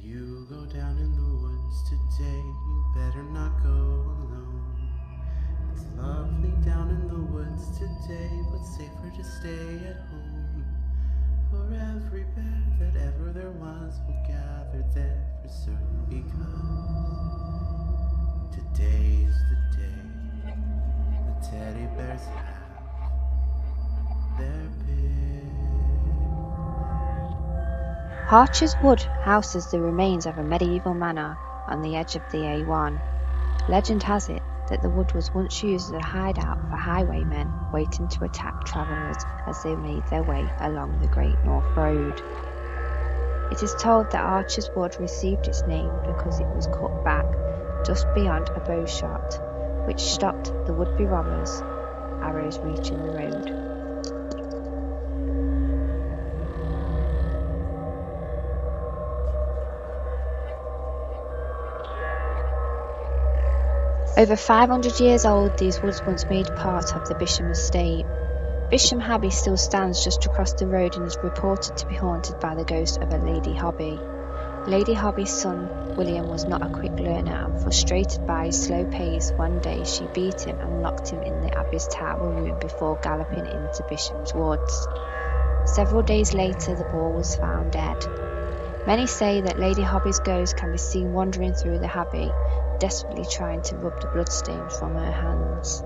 you go down in the woods today, you better not go alone. It's lovely down in the woods today, but safer to stay at home. For every bear that ever there was will gather there for certain, because today's the day the teddy bears have their pick. Harcher's Wood houses the remains of a medieval manor on the edge of the A1. Legend has it that the wood was once used as a hideout for highwaymen waiting to attack travellers as they made their way along the Great North Road. It is told that Archer's Wood received its name because it was cut back just beyond a bow shot, which stopped the would-be robbers' arrows reaching the road. Over 500 years old, these woods once made part of the Bisham estate. Bisham Abbey still stands just across the road and is reported to be haunted by the ghost of a Lady Hobby. Lady Hobby's son, William, was not a quick learner, and frustrated by his slow pace, one day she beat him and locked him in the Abbey's tower room before galloping into Bisham's woods. Several days later, the boy was found dead. Many say that Lady Hobby's ghost can be seen wandering through the Abbey, desperately trying to rub the bloodstains from her hands.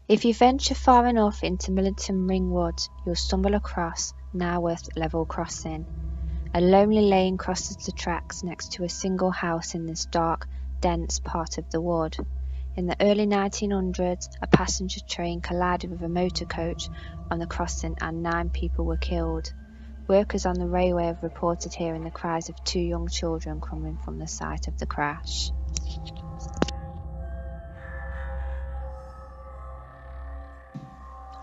If you venture far enough into Millington Ring Woods, you'll stumble across Narworth Level Crossing. A lonely lane crosses the tracks next to a single house in this dark, dense part of the wood. In the early 1900s, a passenger train collided with a motor coach on the crossing and 9 people were killed. Workers on the railway have reported hearing the cries of 2 young children coming from the site of the crash.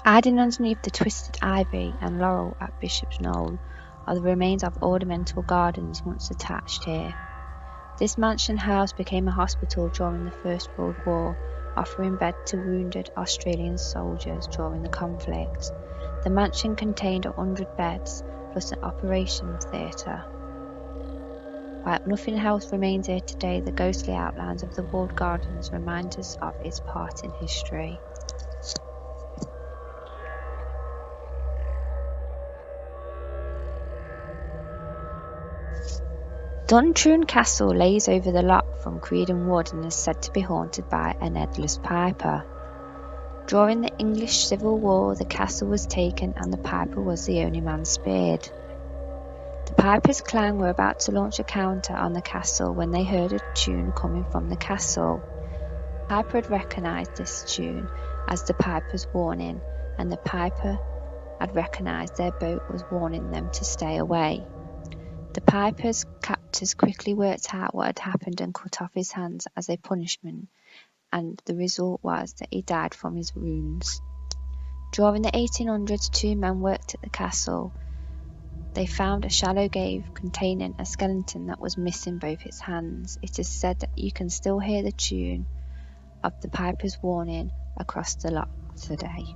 Hiding underneath the twisted ivy and laurel at Bishop's Knoll are the remains of ornamental gardens once attached here. This mansion house became a hospital during the First World War, offering bed to wounded Australian soldiers during the conflict. The mansion contained 100 beds, plus an operations theatre. While nothing else remains here today, the ghostly outlines of the walled gardens remind us of its part in history. Duntroon Castle lays over the loch from Creedon Wood and is said to be haunted by an headless piper. During the English Civil War, the castle was taken and the piper was the only man spared. The piper's clan were about to launch a counter on the castle when they heard a tune coming from the castle. The piper had recognised this tune as the piper's warning, and the piper had recognised their boat was warning them to stay away. The piper's captors quickly worked out what had happened and cut off his hands as a punishment, and the result was that he died from his wounds. During the 1800s, 2 men worked at the castle. They found a shallow cave containing a skeleton that was missing both its hands. It is said that you can still hear the tune of the piper's warning across the loch today.